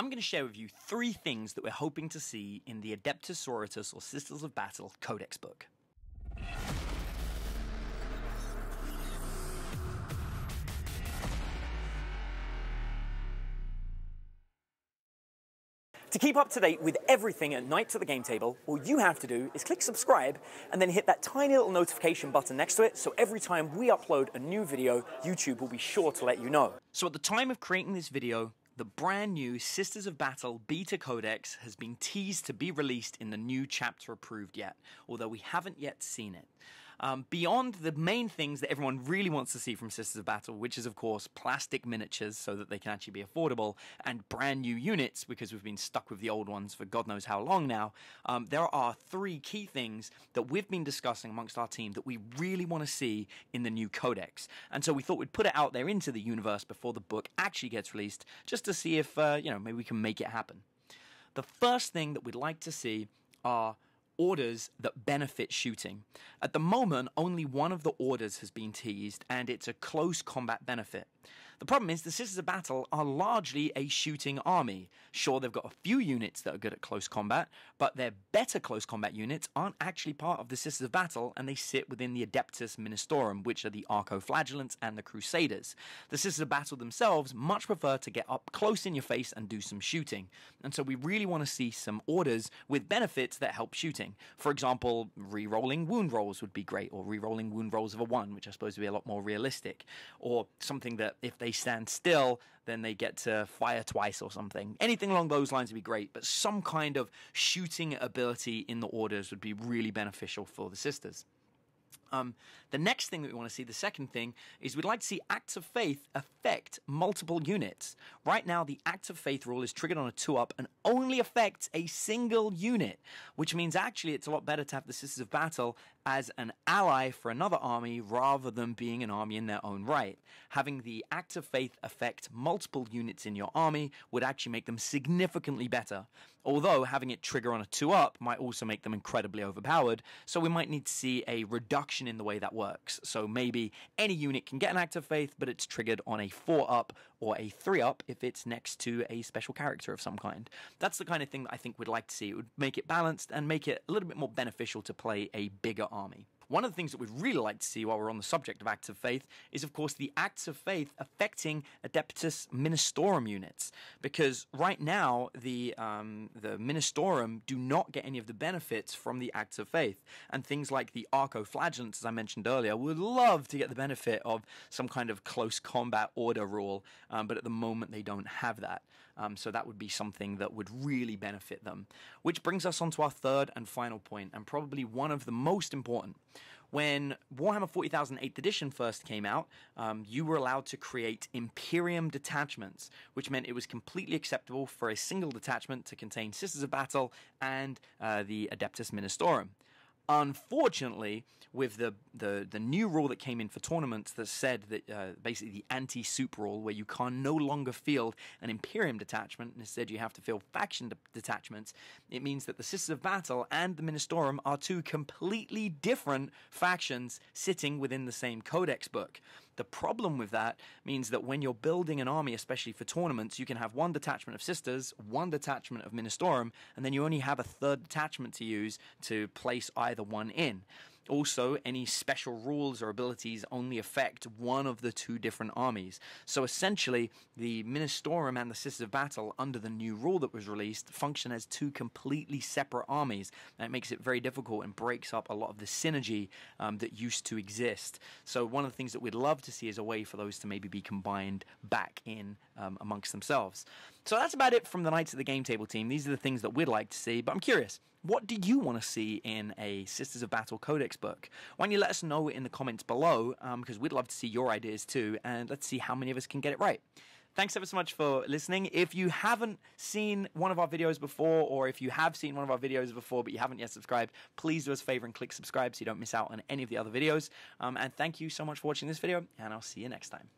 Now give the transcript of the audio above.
I'm going to share with you 3 things that we're hoping to see in the Adepta Sororitas or Sisters of Battle Codex book. To keep up to date with everything at Knights at the Game Table, all you have to do is click subscribe and then hit that tiny little notification button next to it, so every time we upload a new video, YouTube will be sure to let you know. So at the time of creating this video, the brand new Sisters of Battle Beta Codex has been teased to be released in the new chapter approved yet, although we haven't yet seen it. Beyond the main things that everyone really wants to see from Sisters of Battle, which is of course plastic miniatures so that they can actually be affordable, and brand new units because we've been stuck with the old ones for God knows how long now, there are 3 key things that we've been discussing amongst our team that we really want to see in the new codex. And so we thought we'd put it out there into the universe before the book actually gets released, just to see if, maybe we can make it happen. The first thing that we'd like to see are orders that benefit shooting. At the moment, only one of the orders has been teased, and it's a close combat benefit. The problem is the Sisters of Battle are largely a shooting army. Sure, they've got a few units that are good at close combat, but their better close combat units aren't actually part of the Sisters of Battle, and they sit within the Adeptus Ministorum, which are the Arco-Flagellants and the Crusaders. The Sisters of Battle themselves much prefer to get up close in your face and do some shooting, and so we really want to see some orders with benefits that help shooting. For example, re-rolling wound rolls would be great, or re-rolling wound rolls of a 1, which I suppose would be a lot more realistic, or something that if they stand still, then they get to fire twice or something. Anything along those lines would be great, but some kind of shooting ability in the orders would be really beneficial for the Sisters. The next thing that we want to see, the second thing, is we'd like to see Acts of Faith affect multiple units. Right now, the Acts of Faith rule is triggered on a 2-up and only affects a single unit, which means actually it's a lot better to have the Sisters of Battle as an ally for another army rather than being an army in their own right. Having the Acts of Faith affect multiple units in your army would actually make them significantly better, although having it trigger on a 2-up might also make them incredibly overpowered, so we might need to see a reduction in the way that works. So maybe any unit can get an Act of Faith, but it's triggered on a 4-up or a 3-up if it's next to a special character of some kind. That's the kind of thing that I think we'd like to see. It would make it balanced and make it a little bit more beneficial to play a bigger army. One of the things that we'd really like to see while we're on the subject of Acts of Faith is, of course, the Acts of Faith affecting Adeptus Ministorum units, because right now the Ministorum do not get any of the benefits from the Acts of Faith, and things like the Arco-Flagellants, as I mentioned earlier, would love to get the benefit of some kind of close combat order rule, but at the moment they don't have that. So that would be something that would really benefit them. Which brings us on to our third and final point, and probably one of the most important. When Warhammer 40,000 8th edition first came out, you were allowed to create Imperium detachments, which meant it was completely acceptable for a single detachment to contain Sisters of Battle and the Adeptus Ministorum. Unfortunately, with the new rule that came in for tournaments that said that basically the anti-soup rule, where you can no longer field an Imperium detachment, and instead you have to field faction detachments, it means that the Sisters of Battle and the Ministorum are 2 completely different factions sitting within the same codex book. The problem with that means that when you're building an army, especially for tournaments, you can have 1 detachment of Sisters, 1 detachment of Ministorum, and then you only have a 3rd detachment to use to place either one in. Also, any special rules or abilities only affect one of the 2 different armies. So essentially, the Ministorum and the Sisters of Battle, under the new rule that was released, function as 2 completely separate armies. And it makes it very difficult and breaks up a lot of the synergy that used to exist. So one of the things that we'd love to see is a way for those to maybe be combined back in amongst themselves. So that's about it from the Knights of the Game Table team. These are the things that we'd like to see, but I'm curious, what do you want to see in a Sisters of Battle Codex book? Why don't you let us know in the comments below, because we'd love to see your ideas too, and let's see how many of us can get it right. Thanks ever so much for listening. If you haven't seen one of our videos before, or if you have seen one of our videos before but you haven't yet subscribed, please do us a favor and click subscribe so you don't miss out on any of the other videos. And thank you so much for watching this video, and I'll see you next time.